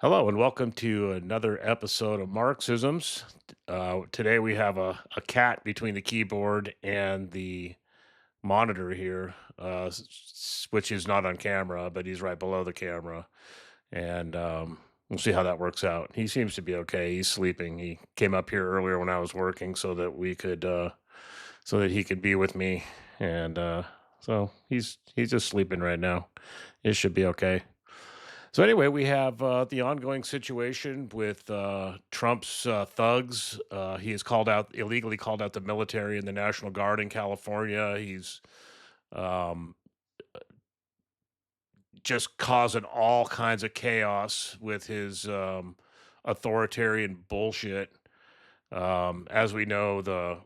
Hello and welcome to another episode of Marxisms. Today we have a cat between the keyboard and the monitor here, which is not on camera, but he's right below the camera. And we'll see how that works out. He seems to be okay. He's sleeping. He came up here earlier when I was working so that so that he could be with me. And so he's just sleeping right now. It should be okay. So anyway, we have the ongoing situation with Trump's thugs. He has illegally called out the military and the National Guard in California. He's um, just causing all kinds of chaos with his authoritarian bullshit. As we know, the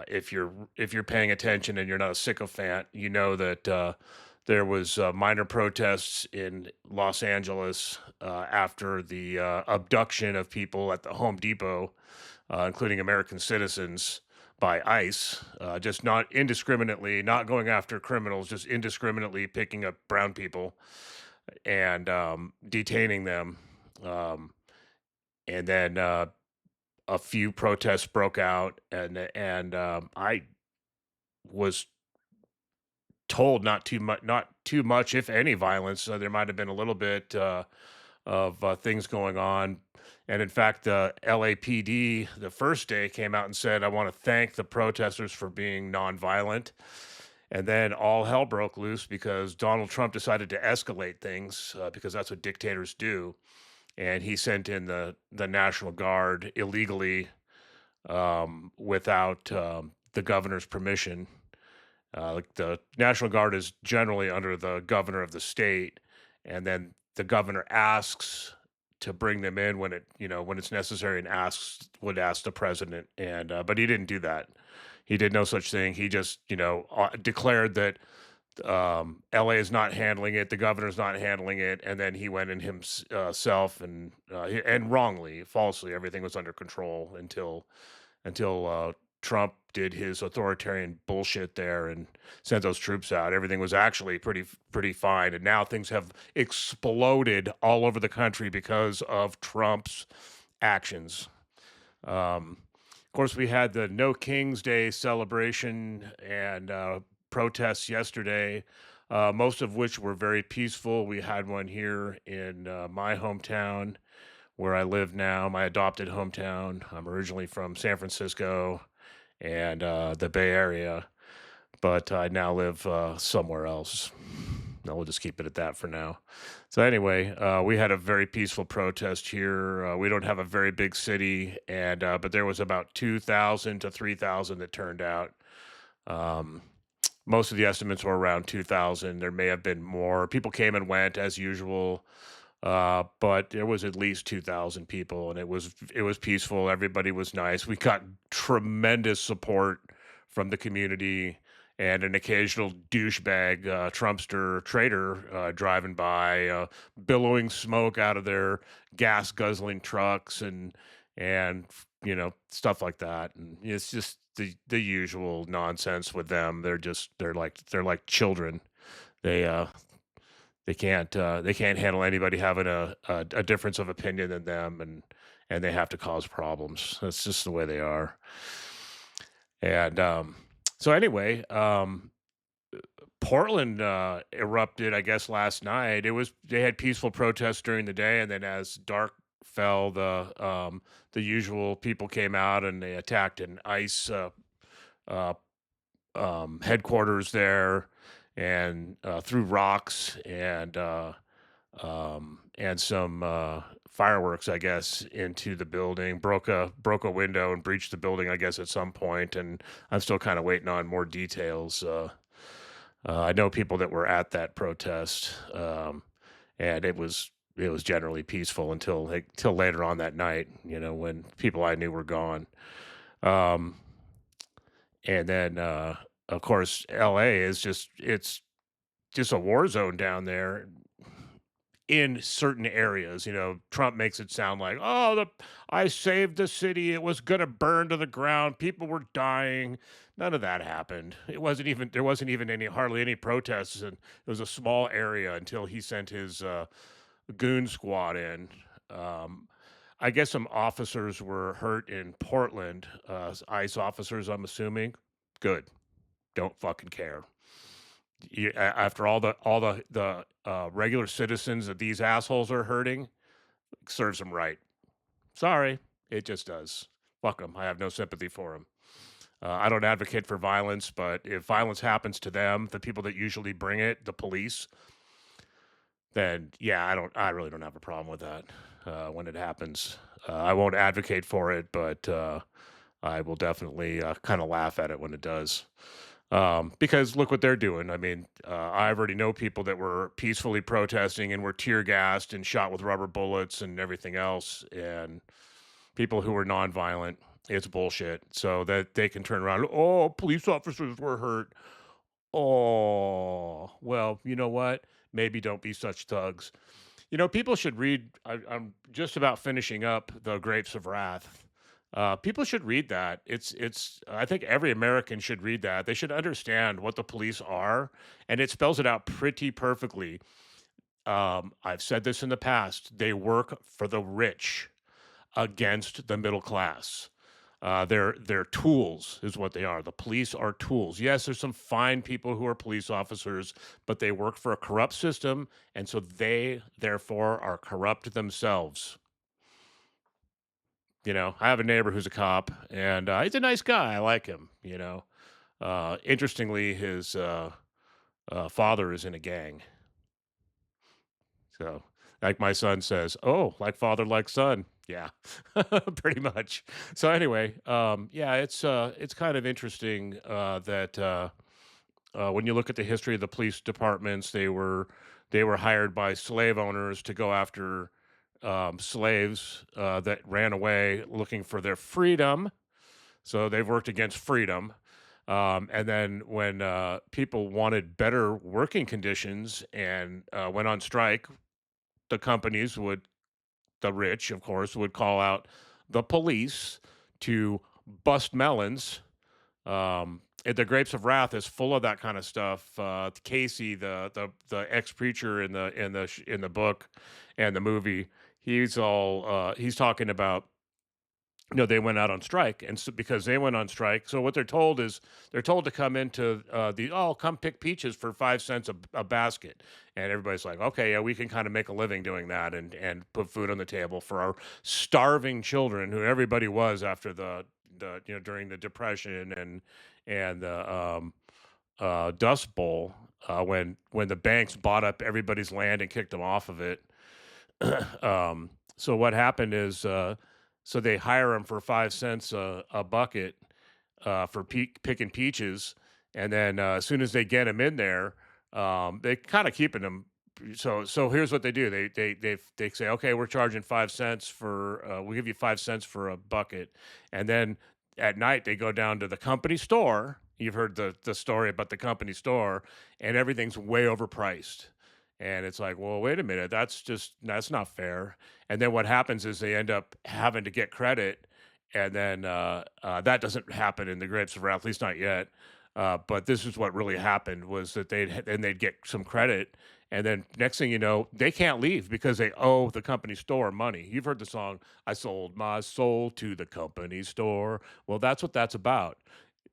if you're paying attention and you're not a sycophant, you know that there was minor protests in Los Angeles after the abduction of people at the Home Depot, including American citizens, by ICE, just not indiscriminately, not going after criminals, just indiscriminately picking up brown people and detaining them. Um, and then a few protests broke out, and I was told not too much, if any, violence. There might have been a little bit of things going on, and in fact, the LAPD the first day came out and said, "I want to thank the protesters for being nonviolent." And then all hell broke loose because Donald Trump decided to escalate things because that's what dictators do, and he sent in the National Guard illegally without the governor's permission. Like the National Guard is generally under the governor of the state, and then the governor asks to bring them in when when it's necessary, and would ask the president, and but he didn't do that. He did no such thing. He just declared that LA is not handling it, the governor's not handling it, and then he went in himself and wrongly, falsely, everything was under control until Trump did his authoritarian bullshit there and sent those troops out. Everything was actually pretty fine, and now things have exploded all over the country because of Trump's actions. Of course, we had the No King's Day celebration and protests yesterday, most of which were very peaceful. We had one here in my hometown where I live now, my adopted hometown. I'm originally from San Francisco and the Bay Area, but I now live somewhere else. No, we'll just keep it at that for now. So anyway, we had a very peaceful protest here. We don't have a very big city, and but there was about 2,000 to 3,000 that turned out. Um, most of the estimates were around 2,000. There may have been more. People came and went as usual, but there was at least 2,000 people, and it was peaceful. Everybody was nice. We got tremendous support from the community, and an occasional douchebag Trumpster traitor driving by, billowing smoke out of their gas guzzling trucks and stuff like that. And it's just the usual nonsense with them. They're like children. They uh they can't handle anybody having a difference of opinion than them, and they have to cause problems. That's just the way they are. And so anyway, Portland erupted, I guess, last night. They had peaceful protests during the day, and then as dark fell, the usual people came out and they attacked an ICE uh, headquarters there and threw rocks and some fireworks, I guess, into the building. Broke a window and breached the building, I guess, at some point. And I'm still kind of waiting on more details. I know people that were at that protest, and it was generally peaceful until later on that night. When people I knew were gone. Um, and then, of course, LA is just a war zone down there in certain areas. Trump makes it sound like, "Oh, the I saved the city. It was gonna burn to the ground. People were dying." None of that happened. There wasn't even hardly any protests, and it was a small area until he sent his goon squad in. Um, I guess some officers were hurt in Portland, ICE officers, I'm assuming. Good. Don't fucking care. After all the regular citizens that these assholes are hurting, serves them right. Sorry, it just does. Fuck them. I have no sympathy for them. I don't advocate for violence, but if violence happens to them, the people that usually bring it, the police, then yeah, I really don't have a problem with that when it happens. I won't advocate for it, but I will definitely kind of laugh at it when it does. Because look what they're doing. I mean, I already know people that were peacefully protesting and were tear gassed and shot with rubber bullets and everything else, and people who were nonviolent. It's bullshit. So that they can turn around. Oh, police officers were hurt. Oh, well, you know what? Maybe don't be such thugs. People should read. I'm just about finishing up the Grapes of Wrath. People should read that. It's. I think every American should read that. They should understand what the police are, and it spells it out pretty perfectly. I've said this in the past. They work for the rich against the middle class. They're tools, is what they are. The police are tools. Yes, there's some fine people who are police officers, but they work for a corrupt system, and so they therefore are corrupt themselves. I have a neighbor who's a cop, and he's a nice guy. I like him. Interestingly, his father is in a gang. So, like my son says, "Oh, like father, like son." Yeah, pretty much. So anyway, yeah, it's kind of interesting that when you look at the history of the police departments, they were hired by slave owners to go after slaves that ran away looking for their freedom. So they've worked against freedom. And then when people wanted better working conditions and went on strike, the companies would, the rich, of course, would call out the police to bust melons. The Grapes of Wrath is full of that kind of stuff. Casey, the ex preacher in the book and the movie, he's talking about, they went out on strike, and so because they went on strike, so what they're told is they're told to come into come pick peaches for 5 cents a basket, and everybody's like, okay, yeah, we can kind of make a living doing that, and put food on the table for our starving children, who everybody was after the during the Depression and the Dust Bowl, when the banks bought up everybody's land and kicked them off of it. So what happened is, so they hire them for 5 cents a bucket for picking peaches, and then as soon as they get them in there, they kind of keeping them. So here's what they do: they say, okay, we're charging 5 cents for, we'll give you 5 cents for a bucket, and then at night they go down to the company store. You've heard the story about the company store, and everything's way overpriced. And it's like, well, wait a minute, that's not fair. And then what happens is they end up having to get credit, and then that doesn't happen in the Grapes of Wrath, at least not yet. But this is what really happened, was that they'd get some credit, and then next thing you know, they can't leave because they owe the company store money. You've heard the song, "I sold my soul to the company store." Well, that's what that's about.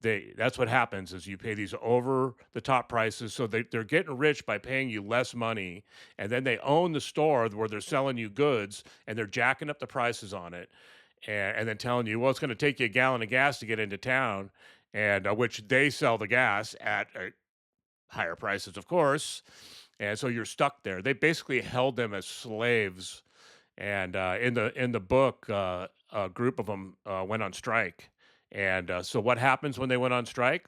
That's what happens, is you pay these over the top prices, so they're getting rich by paying you less money, and then they own the store where they're selling you goods, and they're jacking up the prices on it, and then telling you, well, it's going to take you a gallon of gas to get into town, and which they sell the gas at higher prices, of course, and so you're stuck there. They basically held them as slaves, and in the book, a group of them went on strike, and so what happens when they went on strike?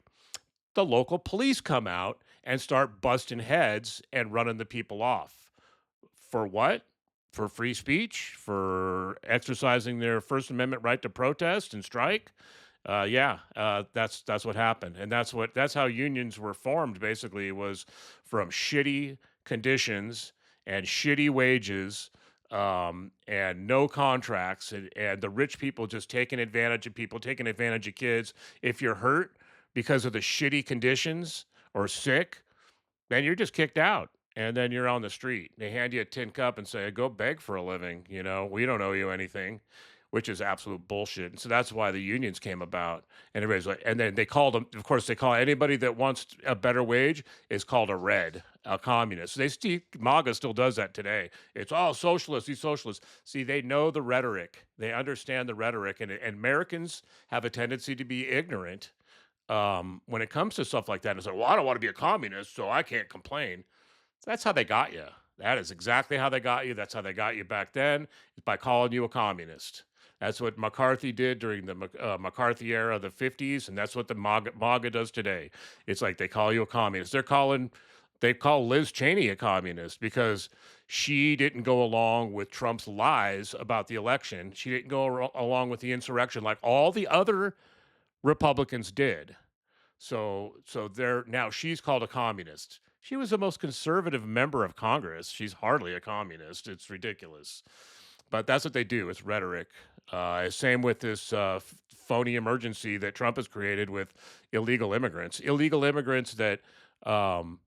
The local police come out and start busting heads and running the people off. For what? For free speech? For exercising their First Amendment right to protest and strike? Yeah, that's what happened, and that's how unions were formed. Basically, was from shitty conditions and shitty wages, and no contracts, and the rich people just taking advantage of people, taking advantage of kids. If you're hurt because of the shitty conditions or sick, then you're just kicked out. and then you're on the street. They hand you a tin cup and say, "Go beg for a living." We don't owe you anything, which is absolute bullshit. And so that's why the unions came about. And everybody's like, and then they called them. Of course, they call anybody that wants a better wage is called a communist. MAGA still does that today. It's all socialists. These socialists. See, they know the rhetoric. They understand the rhetoric, and Americans have a tendency to be ignorant when it comes to stuff like that. And say, "Well, I don't want to be a communist, so I can't complain." That's how they got you. That is exactly how they got you. That's how they got you back then, is by calling you a communist. That's what McCarthy did during the McCarthy era of the 50s, and that's what the MAGA does today. It's like they call you a communist. They call Liz Cheney a communist because she didn't go along with Trump's lies about the election. She didn't go along with the insurrection like all the other Republicans did. So there now she's called a communist. She was the most conservative member of Congress. She's hardly a communist. It's ridiculous. But that's what they do. It's rhetoric. Same with this phony emergency that Trump has created with illegal immigrants. Illegal immigrants that um,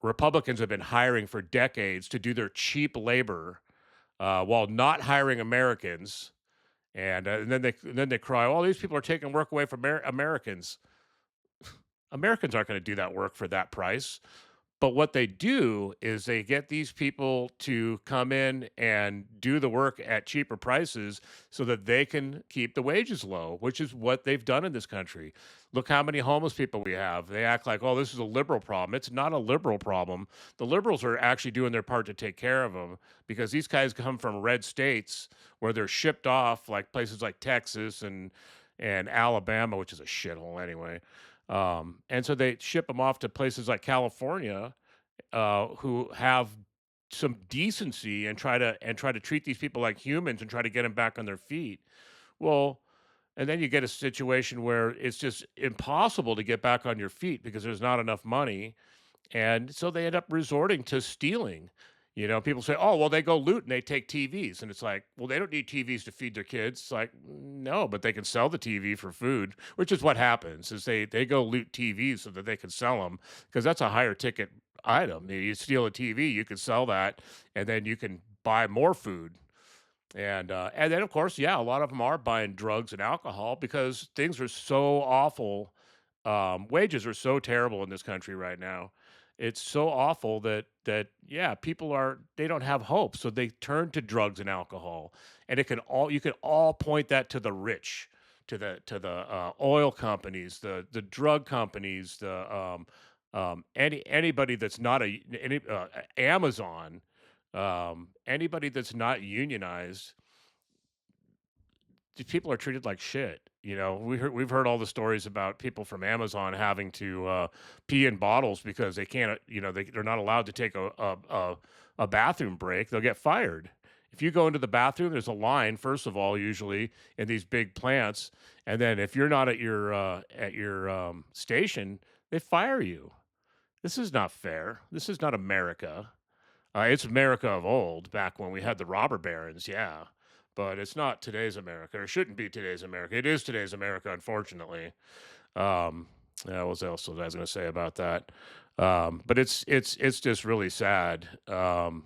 Republicans have been hiring for decades to do their cheap labor while not hiring Americans. And then they cry, "Oh, these people are taking work away from Americans." Americans aren't going to do that work for that price. But what they do is they get these people to come in and do the work at cheaper prices so that they can keep the wages low, which is what they've done in this country. Look how many homeless people we have. They act like, "Oh, this is a liberal problem." It's not a liberal problem. The liberals are actually doing their part to take care of them because these guys come from red states where they're shipped off, like places like Texas and Alabama, which is a shithole anyway. And so they ship them off to places like California, who have some decency and try to treat these people like humans and try to get them back on their feet. Well, and then you get a situation where it's just impossible to get back on your feet because there's not enough money, and so they end up resorting to stealing. People say, "Oh, well, they go loot and they take TVs." And it's like, well, they don't need TVs to feed their kids. It's like, no, but they can sell the TV for food, which is what happens is they go loot TVs so that they can sell them because that's a higher ticket item. You steal a TV, you can sell that, and then you can buy more food. And then of course, yeah, a lot of them are buying drugs and alcohol because things are so awful. Wages are so terrible in this country right now. It's so awful that yeah, they don't have hope, so they turn to drugs and alcohol, and you can all point that to the rich, to the oil companies, the drug companies, anybody that's not Amazon, anybody that's not unionized. These people are treated like shit. We've heard all the stories about people from Amazon having to pee in bottles because they can't. They're not allowed to take a bathroom break. They'll get fired. If you go into the bathroom, there's a line. First of all, usually in these big plants, and then if you're not at your station, they fire you. This is not fair. This is not America. It's America of old, back when we had the robber barons, yeah. But it's not today's America, or it shouldn't be today's America. It is today's America, unfortunately. Um, yeah, what else was I going to say about that? But it's just really sad. And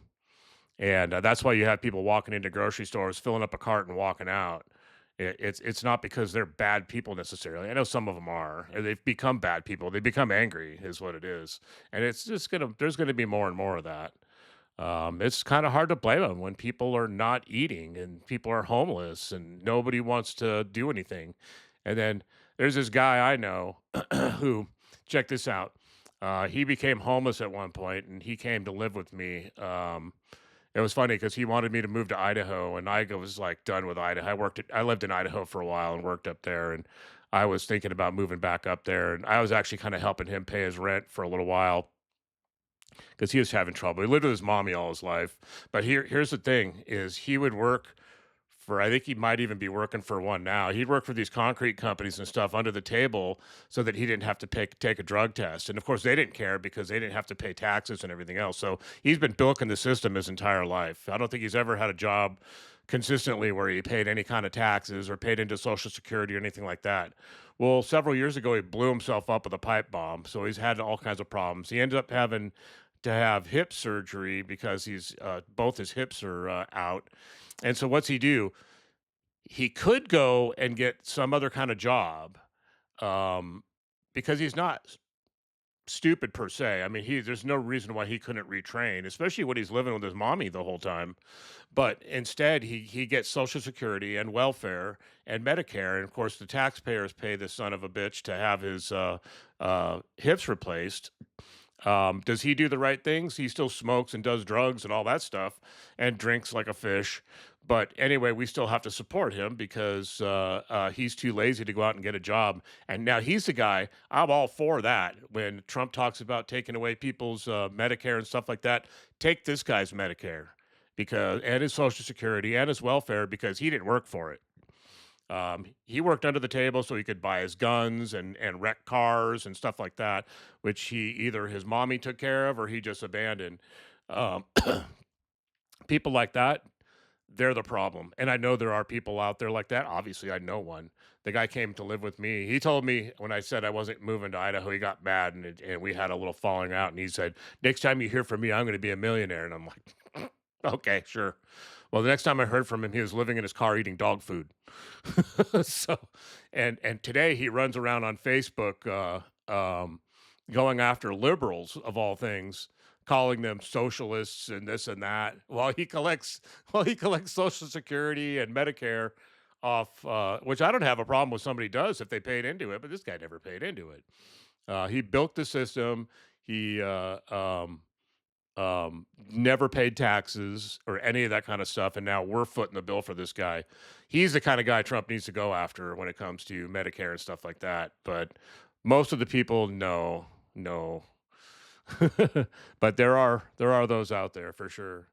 that's why you have people walking into grocery stores, filling up a cart and walking out. It's not because they're bad people necessarily. I know some of them are. They've become bad people. They become angry, is what it is. And it's just there's gonna be more and more of that. It's kind of hard to blame them when people are not eating and people are homeless and nobody wants to do anything. And then there's this guy I know who, check this out. He became homeless at one point and he came to live with me. It was funny because he wanted me to move to Idaho, and I was like done with Idaho. I lived in Idaho for a while and worked up there, and I was thinking about moving back up there. And I was actually kind of helping him pay his rent for a little while because he was having trouble. He lived with his mommy all his life. But here's the thing: is he would work for, I think he might even be working for one now. He'd work for these concrete companies and stuff under the table so that he didn't have to take a drug test. And of course, they didn't care because they didn't have to pay taxes and everything else. So he's been bilking the system his entire life. I don't think he's ever had a job consistently where he paid any kind of taxes or paid into Social Security or anything like that. Well, several years ago, he blew himself up with a pipe bomb. So he's had all kinds of problems. He ended up having to have hip surgery because he's both his hips are out. And so what's he do? He could go and get some other kind of job, um, because he's not stupid per se. I mean, there's no reason why he couldn't retrain, especially when he's living with his mommy the whole time. But instead, he gets Social Security and welfare and Medicare, and of course, the taxpayers pay the son of a bitch to have his hips replaced. Does he do the right things? He still smokes and does drugs and all that stuff and drinks like a fish. But anyway, we still have to support him because he's too lazy to go out and get a job. And now he's the guy, I'm all for that. When Trump talks about taking away people's Medicare and stuff like that, take this guy's Medicare because and his Social Security and his welfare because he didn't work for it. He worked under the table so he could buy his guns and wreck cars and stuff like that, which he either his mommy took care of or he just abandoned. Um, people like that, they're the problem. And I know there are people out there like that. Obviously, I know one. The guy came to live with me. He told me when I said I wasn't moving to Idaho, he got mad and we had a little falling out. And he said, "Next time you hear from me, I'm going to be a millionaire." And I'm like, "Okay, sure." Well, the next time I heard from him, he was living in his car eating dog food. So, and today he runs around on Facebook, going after liberals of all things, calling them socialists and this and that, while he collects Social Security and Medicare off, which I don't have a problem with somebody does if they paid into it, but this guy never paid into it. He built the system. He never paid taxes or any of that kind of stuff, and now we're footing the bill for this guy. He's the kind of guy Trump needs to go after when it comes to Medicare and stuff like that. But most of the people, no, no. But there are those out there for sure.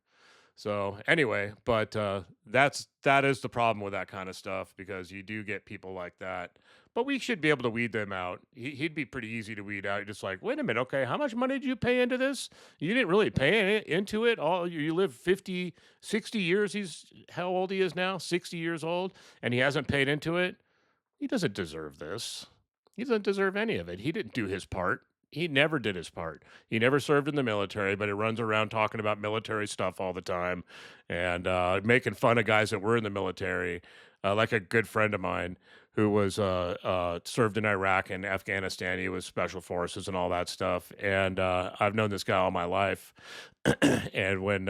So anyway, but that is the problem with that kind of stuff because you do get people like that. But we should be able to weed them out. He'd be pretty easy to weed out. Just like, wait a minute, okay, how much money did you pay into this? You didn't really pay into it. All you live 50, 60 years. He's how old he is now? 60 years old, and he hasn't paid into it. He doesn't deserve this. He doesn't deserve any of it. He didn't do his part. He never did his part. He never served in the military, but he runs around talking about military stuff all the time and making fun of guys that were in the military. Like a good friend of mine who was served in Iraq and Afghanistan. He was special forces and all that stuff. And I've known this guy all my life. And when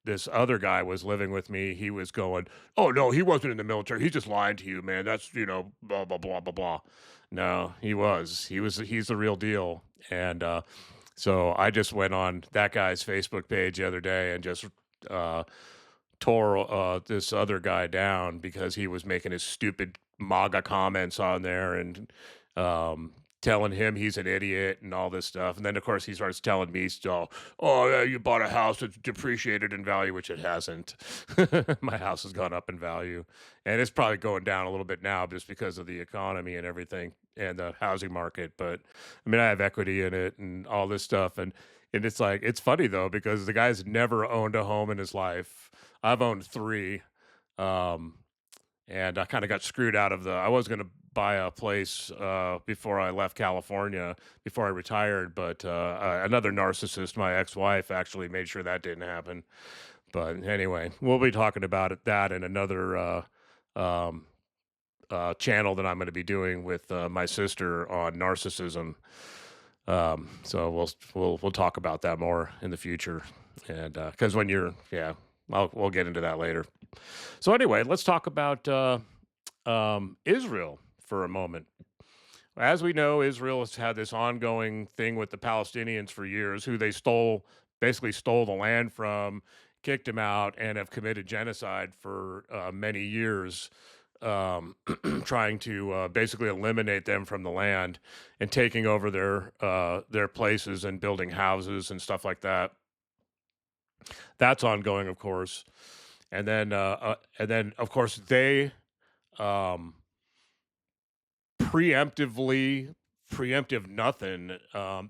this other guy was living with me, he was going, "Oh no, he wasn't in the military. He's just lying to you, man. That's blah blah blah blah blah." No, he was. He's the real deal. And so I just went on that guy's Facebook page the other day and just uh, tore this other guy down because he was making his stupid MAGA comments on there and um, telling him he's an idiot and all this stuff. And then, of course, he starts telling me, still, "Oh, yeah, you bought a house that's depreciated in value," which it hasn't. My house has gone up in value. And it's probably going down a little bit now just because of the economy and everything and the housing market. But I mean, I have equity in it and all this stuff. And it's like, it's funny though, because the guy's never owned a home in his life. I've owned three. Um, and I kind of got screwed out of I was going to buy a place before I left California, before I retired, but another narcissist, my ex-wife, actually made sure that didn't happen. But anyway, we'll be talking about that in another um, channel that I'm going to be doing with my sister on narcissism. So we'll talk about that more in the future, and because when you're yeah, we'll get into that later. So anyway, let's talk about Israel for a moment. As we know, Israel has had this ongoing thing with the Palestinians for years, who they basically stole the land from, kicked them out, and have committed genocide for many years, trying to basically eliminate them from the land and taking over their places and building houses and stuff like that. That's ongoing, of course. And then, of course, they um, preemptively preemptive nothing.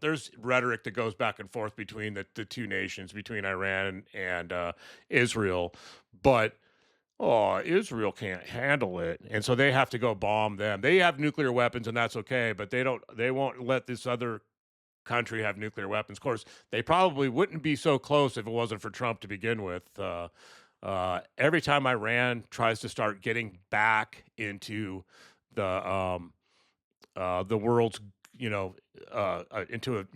There's rhetoric that goes back and forth between the two nations, between Iran and Israel, but Israel can't handle it, and so they have to go bomb them. They have nuclear weapons, and that's okay, but they won't let this other country have nuclear weapons. Of course, they probably wouldn't be so close if it wasn't for Trump to begin with. Every time Iran tries to start getting back into the the world's, you know, into a,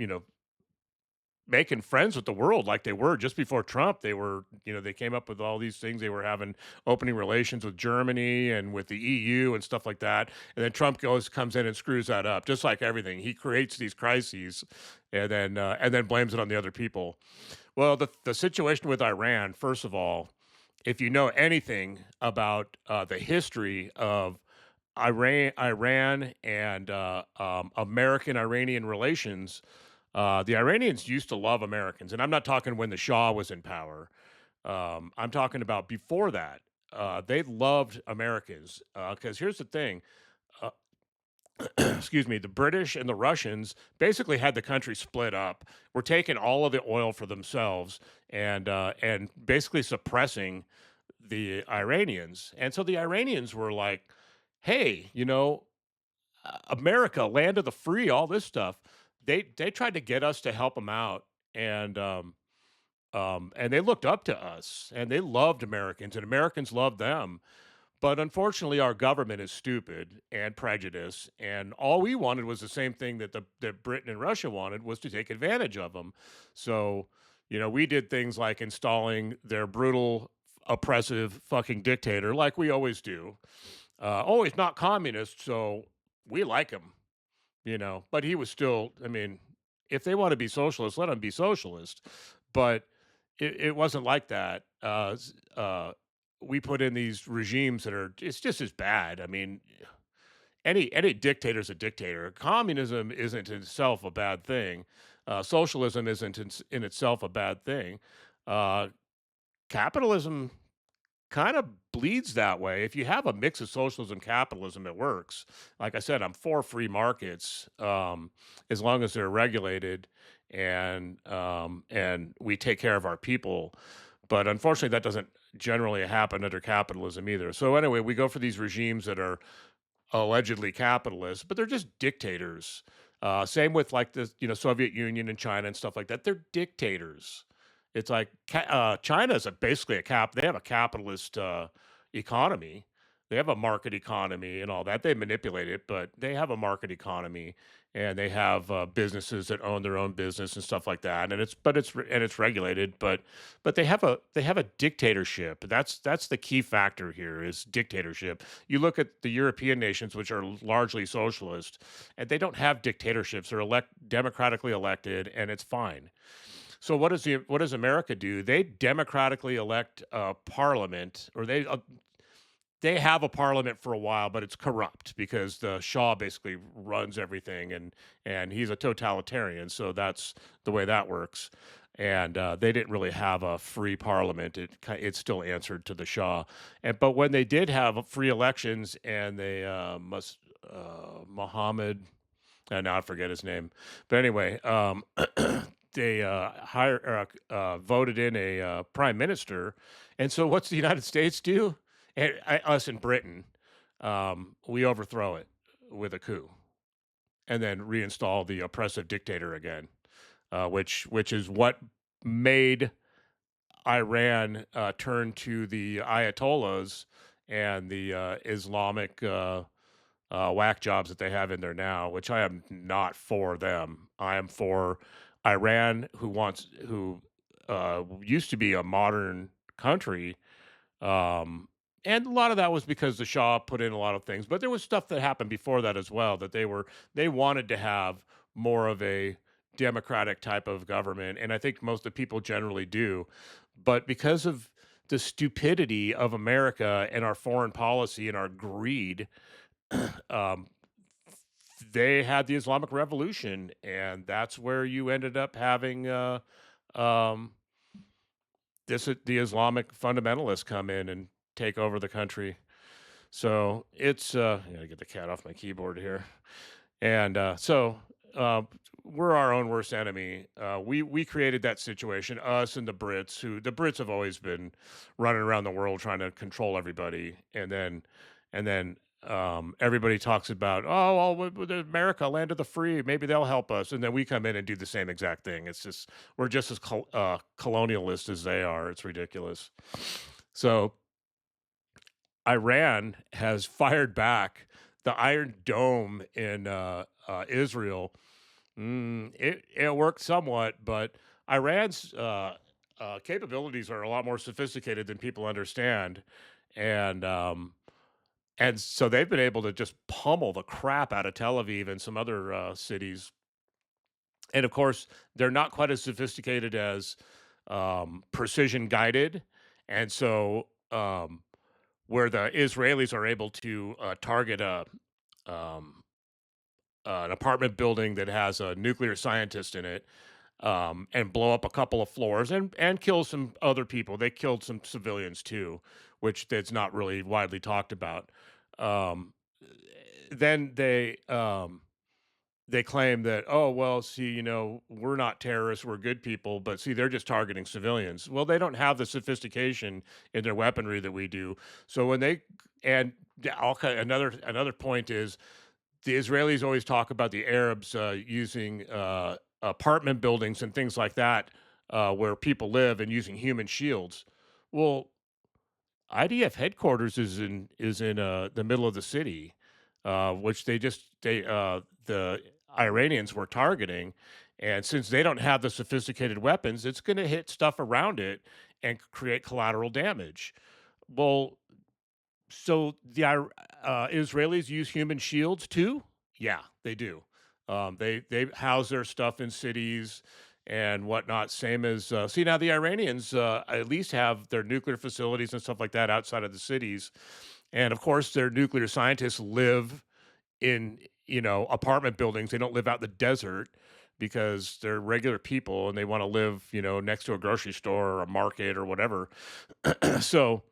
making friends with the world like they were just before Trump. They were, they came up with all these things. They were having opening relations with Germany and with the EU and stuff like that. And then Trump comes in and screws that up, just like everything. He creates these crises and then blames it on the other people. Well, the situation with Iran, first of all, if you know anything about the history of Iran and American Iranian relations, the Iranians used to love Americans, and I'm not talking when the Shah was in power. I'm talking about before that. They loved Americans because here's the thing. Uh, excuse me, the British and the Russians basically had the country split up. Were taking all of the oil for themselves and basically suppressing the Iranians. And so the Iranians were like, "Hey, America, land of the free, all this stuff." They tried to get us to help them out, and and they looked up to us, and they loved Americans, and Americans loved them. But unfortunately, our government is stupid and prejudiced, and all we wanted was the same thing that Britain and Russia wanted was to take advantage of them. So, we did things like installing their brutal, oppressive fucking dictator, like we always do. Oh, he's not communist, so we like him, but he was still, I mean, if they want to be socialist, let them be socialist. But it wasn't like that. We put in these regimes that are, it's just as bad. I mean, any dictator's a dictator. Communism isn't in itself a bad thing. Socialism isn't in itself a bad thing. Uh, Capitalism kind of bleeds that way. If you have a mix of socialism, capitalism, it works. Like I said, I'm for free markets, as long as they're regulated and we take care of our people. But unfortunately, that doesn't generally happen under capitalism either. So anyway, we go for these regimes that are allegedly capitalist, but they're just dictators. Same with like the Soviet Union and China and stuff like that. They're dictators. It's like China is basically a cap. They have a capitalist economy. They have a market economy and all that. They manipulate it, but they have a market economy, and they have businesses that own their own business and stuff like that. And it's regulated, but they have a dictatorship. That's the key factor here is dictatorship. You look at the European nations, which are largely socialist, and they don't have dictatorships. They're democratically elected, and it's fine. So what does America do? They democratically elect a parliament, or they have a parliament for a while, but it's corrupt because the Shah basically runs everything, and he's a totalitarian. So that's the way that works. And they didn't really have a free parliament. It still answered to the Shah. And but when they did have free elections, and they must Mohammed, now I forget his name, but anyway, they voted in a prime minister, and so what's the United States do? And us in Britain, we overthrow it with a coup, and then reinstall the oppressive dictator again, which is what made Iran turn to the Ayatollahs and the Islamic whack jobs that they have in there now, which I am not for them. I am for Iran, who used to be a modern country, um, and a lot of that was because the Shah put in a lot of things, but there was stuff that happened before that as well that they wanted to have more of a democratic type of government, and I think most of the people generally do, but because of the stupidity of America and our foreign policy and our greed, um, they had the Islamic Revolution, and that's where you ended up having um, the Islamic fundamentalists come in and take over the country. So it's I gotta get the cat off my keyboard here, and uh, we're our own worst enemy. We created that situation, us and the Brits. Who the Brits have always been running around the world trying to control everybody, and then everybody talks about, oh, well, America, land of the free, maybe they'll help us, and then we come in and do the same exact thing. It's just we're just as colonialist as they are. It's ridiculous. So Iran has fired back. The Iron Dome in Israel. It worked somewhat, but Iran's capabilities are a lot more sophisticated than people understand, and so they've been able to just pummel the crap out of Tel Aviv and some other cities. And of course, they're not quite as sophisticated as precision guided, and so where the Israelis are able to target um, an apartment building that has a nuclear scientist in it, and blow up a couple of floors and kill some other people. They killed some civilians too, which that's not really widely talked about. Um, then they claim that, oh well, see, we're not terrorists, we're good people, but see, they're just targeting civilians. Well, they don't have the sophistication in their weaponry that we do. So when they and okay, another point is the Israelis always talk about the Arabs using apartment buildings and things like that where people live and using human shields. Well, IDF headquarters is in the middle of the city, which the Iranians were targeting, and since they don't have the sophisticated weapons, it's going to hit stuff around it and create collateral damage. Well, so Israelis use human shields too? Yeah, they do. They house their stuff in cities and whatnot. Same as see now the Iranians at least have their nuclear facilities and stuff like that outside of the cities, and of course their nuclear scientists live in apartment buildings. They don't live out in the desert because they're regular people and they want to live next to a grocery store or a market or whatever. So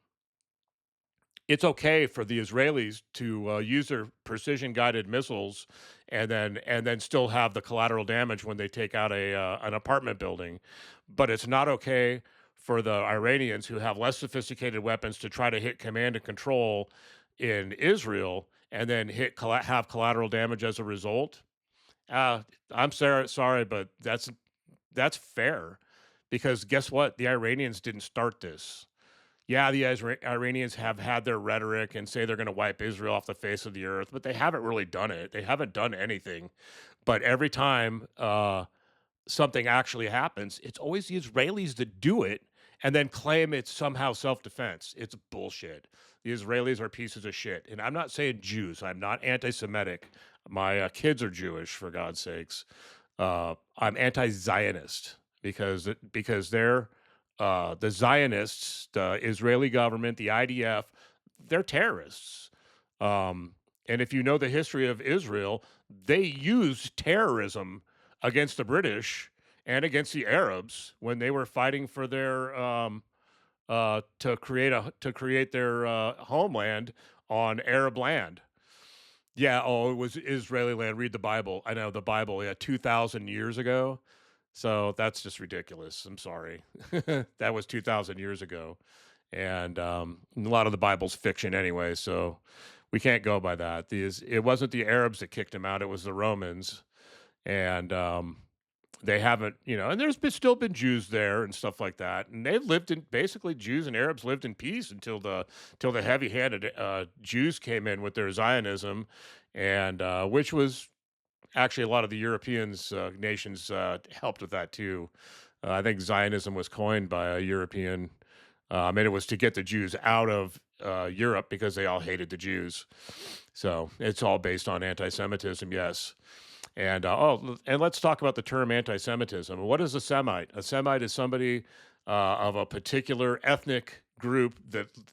it's okay for the Israelis to use their precision guided missiles and then still have the collateral damage when they take out a an apartment building, but it's not okay for the Iranians who have less sophisticated weapons to try to hit command and control in Israel and then have collateral damage as a result. I'm sorry, but that's fair because guess what? The Iranians didn't start this. Yeah, the Iranians have had their rhetoric and say they're going to wipe Israel off the face of the earth, but they haven't really done it. They haven't done anything. But every time something actually happens, it's always the Israelis that do it and then claim it's somehow self defense. It's bullshit. The Israelis are pieces of shit. And I'm not saying Jews, I'm not anti Semitic. My kids are Jewish, for God's sakes. I'm anti Zionist because they're the Zionists, the Israeli government, the IDF, they're terrorists. And if you know the history of Israel, they used terrorism against the British and against the Arabs when they were fighting for their to create their homeland on Arab land. Yeah, oh, it was Israeli land. Read the Bible. I know the Bible. Yeah, 2,000 years ago. So that's just ridiculous. I'm sorry. That was 2,000 years ago, and a lot of the Bible's fiction anyway. So we can't go by that. It wasn't the Arabs that kicked him out; it was the Romans, and they haven't, and still been Jews there and stuff like that, and they've lived in basically Jews and Arabs lived in peace until the heavy-handed Jews came in with their Zionism, and which was actually a lot of the Europeans nations helped with that too. I think Zionism was coined by a European, and it was to get the Jews out of Europe because they all hated the Jews. So it's all based on anti-Semitism, yes. And and let's talk about the term anti-Semitism. What is a Semite? A Semite is somebody of a particular ethnic group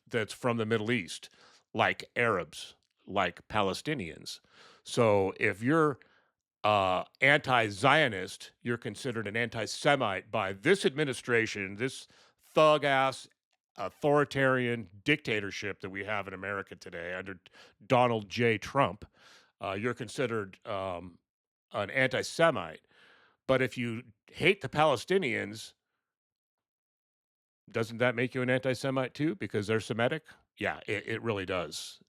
that's from the Middle East, like Arabs, like Palestinians. So if you're anti-Zionist, you're considered an anti-Semite by this administration, this thug-ass authoritarian dictatorship that we have in America today under Donald J. Trump. You're considered an anti-Semite. But if you hate the Palestinians, doesn't that make you an anti-Semite too? Because they're Semitic? Yeah, it really does.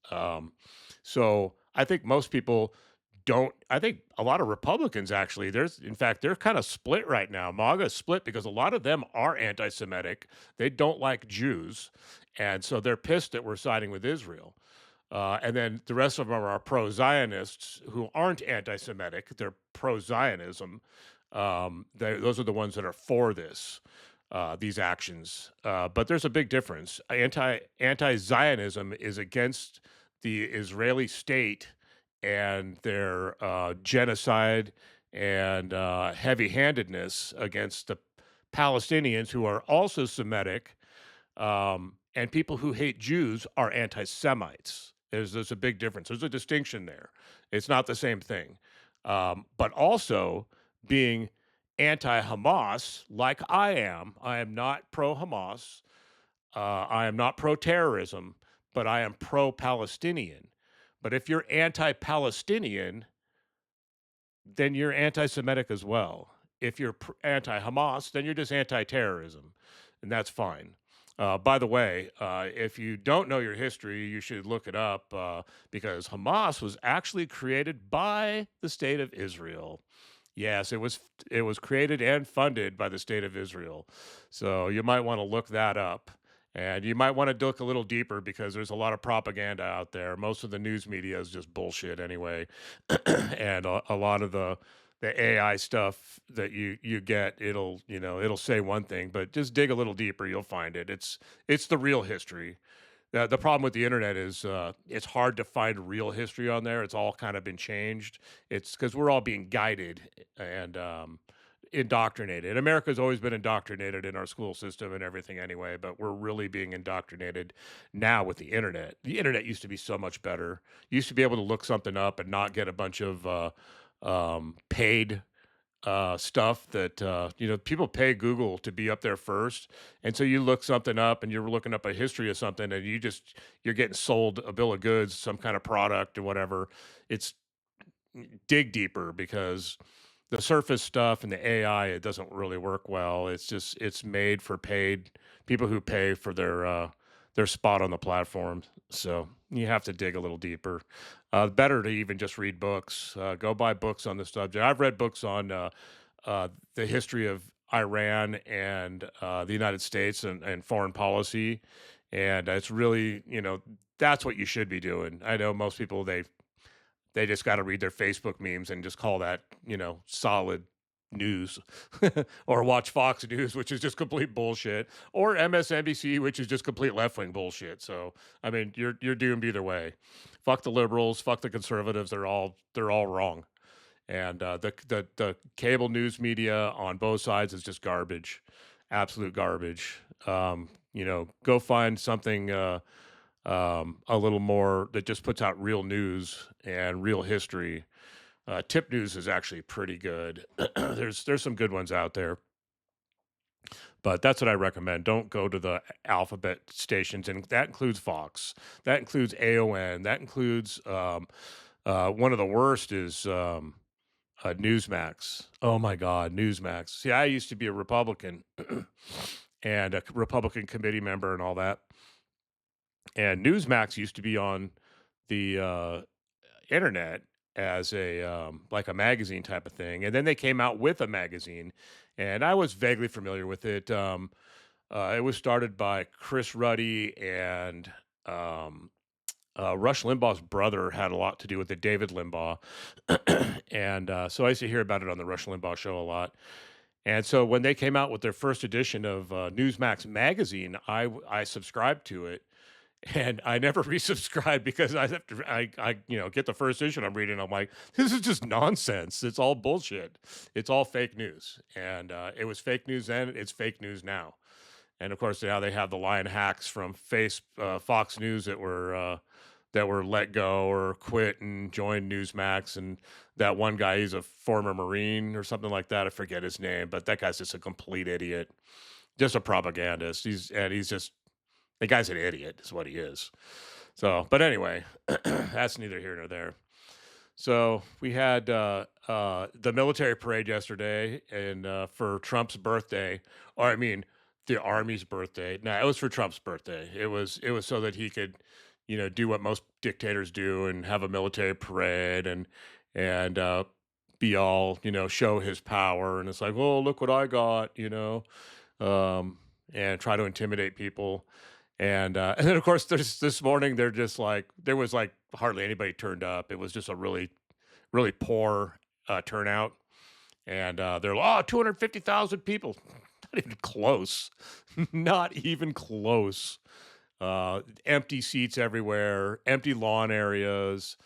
So I think most people don't. I think a lot of Republicans actually, in fact, they're kind of split right now. MAGA is split because a lot of them are anti Semitic. They don't like Jews. And so they're pissed that we're siding with Israel. And then the rest of them are pro Zionists who aren't anti Semitic. They're pro Zionism. Those are the ones that are for these actions. But there's a big difference. Anti Zionism is against the Israeli state and their genocide and heavy handedness against the Palestinians who are also Semitic, and people who hate Jews are anti-Semites. There's a big difference. There's a distinction there. It's not the same thing. But also being anti-Hamas, like I am not pro-Hamas. I am not pro-terrorism, but I am pro-Palestinian. But if you're anti-Palestinian, then you're anti-Semitic as well. If you're anti-Hamas, then you're just anti-terrorism, and that's fine. By the way, if you don't know your history, you should look it up because Hamas was actually created by the state of Israel. Yes, it was created and funded by the state of Israel. So you might want to look that up. And you might want to look a little deeper because there's a lot of propaganda out there. Most of the news media is just bullshit anyway. And a lot of the AI stuff that you get, it'll say one thing, but just dig a little deeper, you'll find it. It's the real history. The problem with the internet is it's hard to find real history on there. It's all kind of been changed. It's because we're all being guided and indoctrinated. America's always been indoctrinated in our school system and everything anyway, but we're really being indoctrinated now with the internet. The internet used to be so much better. You used to be able to look something up and not get a bunch of paid stuff that people pay Google to be up there first, and so you look something up and you're looking up a history of something, and you're getting sold a bill of goods, some kind of product or whatever. It's dig deeper because the surface stuff and the AI, it doesn't really work well. It's made for paid people who pay for their spot on the platform. So you have to dig a little deeper. Better to even just read books. Go buy books on the subject. I've read books on the history of Iran and the United States and foreign policy, and it's really that's what you should be doing. I know most people they just got to read their Facebook memes and just call that, solid news or watch Fox News, which is just complete bullshit, or MSNBC, which is just complete left-wing bullshit. So, I mean, you're doomed either way. Fuck the liberals, fuck the conservatives. They're all wrong. And the cable news media on both sides is just garbage, absolute garbage. Go find something a little more that just puts out real news and real history. Tip News is actually pretty good. There's some good ones out there, but that's what I recommend. Don't go to the alphabet stations, and that includes Fox. That includes AON. That includes one of the worst is Newsmax. Oh my God, Newsmax. See, I used to be a Republican and a Republican committee member and all that. And Newsmax used to be on the internet as a like a magazine type of thing, and then they came out with a magazine, and I was vaguely familiar with it. It was started by Chris Ruddy and Rush Limbaugh's brother had a lot to do with it, David Limbaugh, and so I used to hear about it on the Rush Limbaugh show a lot. And so when they came out with their first edition of Newsmax magazine, I subscribed to it, and I never resubscribed because I have to I get the first issue I'm reading. I'm like, this is just nonsense. It's all bullshit. It's all fake news, and it was fake news then. It's fake news now, and of course now they have the lying hacks from Fox News that were let go or quit and joined Newsmax, and that one guy, he's a former Marine or something like that. I forget his name, but that guy's just a complete idiot, just a propagandist. He's just the guy's an idiot, is what he is. So, but anyway, that's neither here nor there. So we had the military parade yesterday, and for Trump's birthday, or I mean, the Army's birthday. No, it was for Trump's birthday. It was so that he could, do what most dictators do and have a military parade and be all, show his power. And it's like, oh, look what I got, um, and try to intimidate people. And then of course there's this morning they're just like there was like hardly anybody turned up. It was just a really poor turnout. And they're like, oh, 250,000 people. Not even close. Not even close. Empty seats everywhere, empty lawn areas,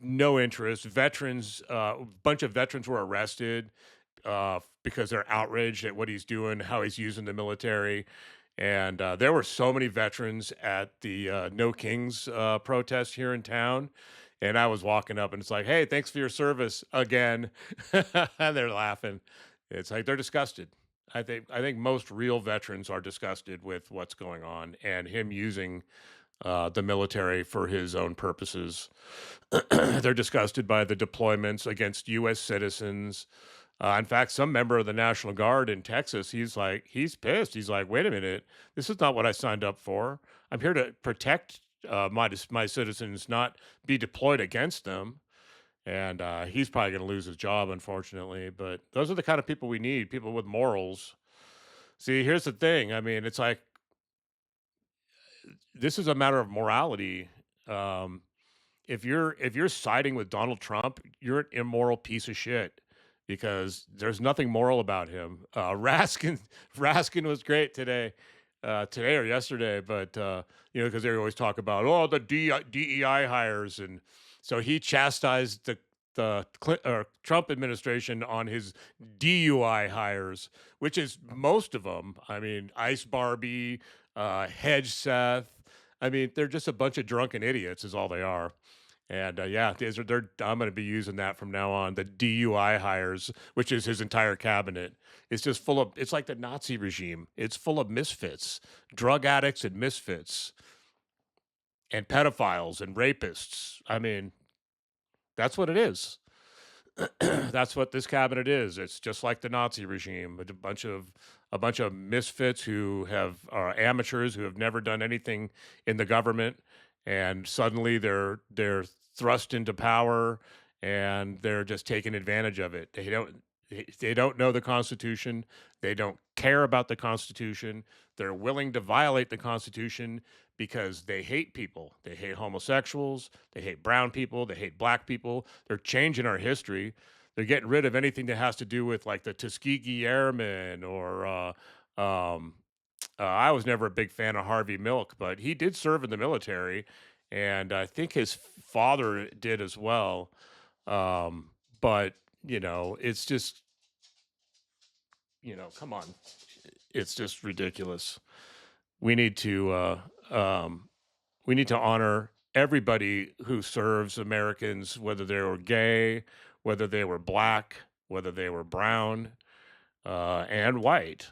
no interest. Veterans, a bunch of veterans were arrested because they're outraged at what he's doing, how he's using the military. And there were so many veterans at the No Kings protest here in town. And I was walking up and it's like, hey, thanks for your service again. And they're laughing. It's like they're disgusted. I think most real veterans are disgusted with what's going on and him using the military for his own purposes. They're disgusted by the deployments against U.S. citizens. In fact, some member of the National Guard in Texas, he's pissed. He's like, wait a minute, this is not what I signed up for. I'm here to protect my citizens, not be deployed against them. And he's probably going to lose his job, unfortunately. But those are the kind of people we need, people with morals. See, here's the thing. I mean, it's like this is a matter of morality. Um, if you're siding with Donald Trump, you're an immoral piece of shit because there's nothing moral about him. Raskin Raskin was great today or yesterday, but because they always talk about the DEI hires, and so he chastised Trump administration on his DUI hires, which is most of them. I mean, Ice Barbie, Hedge Seth. I mean, they're just a bunch of drunken idiots, is all they are. And yeah, I'm going to be using that from now on. The DUI hires, which is his entire cabinet, it's just full of. It's like the Nazi regime. It's full of misfits, drug addicts, and misfits, and pedophiles and rapists. I mean, that's what it is. That's what this cabinet is. It's just like the Nazi regime, a bunch of misfits who are amateurs who have never done anything in the government, and suddenly they're thrust into power, and they're just taking advantage of it. They don't know the Constitution. They don't care about the Constitution. They're willing to violate the Constitution because they hate people. They hate homosexuals. They hate brown people. They hate black people. They're changing our history. They're getting rid of anything that has to do with like the Tuskegee Airmen or I was never a big fan of Harvey Milk, but he did serve in the military, and I think his father did as well. But it's just come on, it's just ridiculous. We need to we need to honor everybody who serves Americans, whether they were gay, whether they were black, whether they were brown, and white.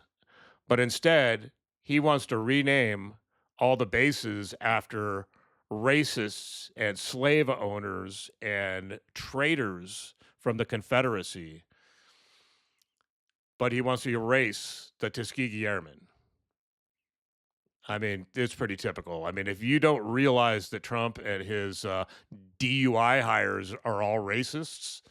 But instead, he wants to rename all the bases after racists and slave owners and traitors from the Confederacy. But he wants to erase the Tuskegee Airmen. I mean, it's pretty typical. I mean, if you don't realize that Trump and his DUI hires are all racists,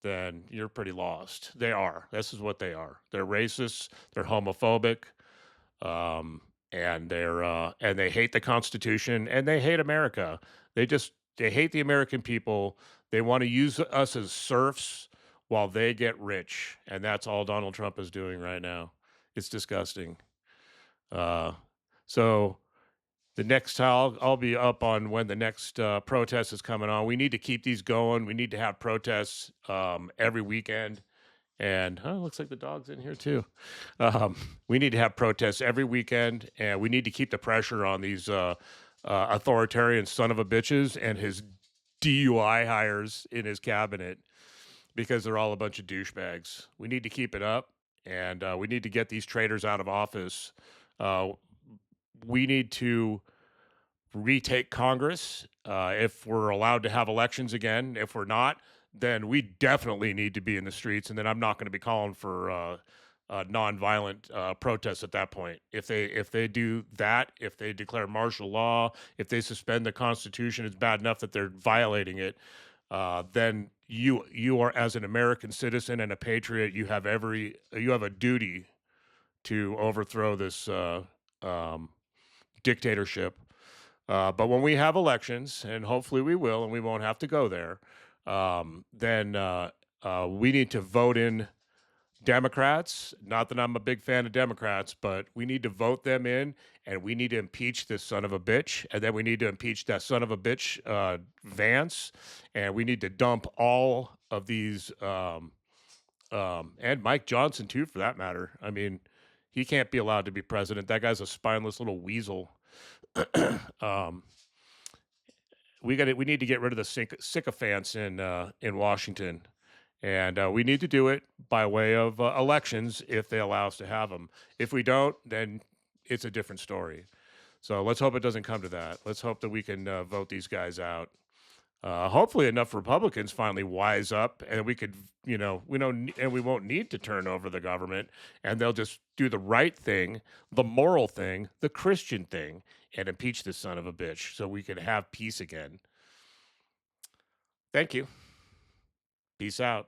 then you're pretty lost. They are. This is what they are. They're racists. They're homophobic. Um, and they hate the Constitution and they hate America. They hate the American people. They want to use us as serfs while they get rich, and that's all Donald Trump is doing right now. It's disgusting. Uh, so the next time I'll be up on when the next protest is coming on. We need to keep these going. We need to have protests every weekend. And looks like the dog's in here too. Um, we need to have protests every weekend, and we need to keep the pressure on these authoritarian son of a bitches and his DUI hires in his cabinet because they're all a bunch of douchebags. We need to keep it up, and we need to get these traitors out of office. Uh, we need to retake Congress if we're allowed to have elections again. If we're not, then we definitely need to be in the streets. And then I'm not going to be calling for nonviolent protests at that point. If they do that, if they declare martial law, if they suspend the Constitution, it's bad enough that they're violating it. Then you are, as an American citizen and a patriot, you have a duty to overthrow this um, dictatorship. But when we have elections, and hopefully we will, and we won't have to go there, then we need to vote in Democrats. Not that I'm a big fan of Democrats, but we need to vote them in, and we need to impeach this son of a bitch, and then we need to impeach that son of a bitch, Vance, and we need to dump all of these, and Mike Johnson too, for that matter. I mean, he can't be allowed to be president. That guy's a spineless little weasel. um, we need to get rid of the sycophants in Washington, and we need to do it by way of elections if they allow us to have them. If we don't, then it's a different story. So let's hope it doesn't come to that. Let's hope that we can vote these guys out. Hopefully, enough Republicans finally wise up, and we could, and we won't need to turn over the government, and they'll just do the right thing, the moral thing, the Christian thing, and impeach this son of a bitch, so we can have peace again. Thank you. Peace out.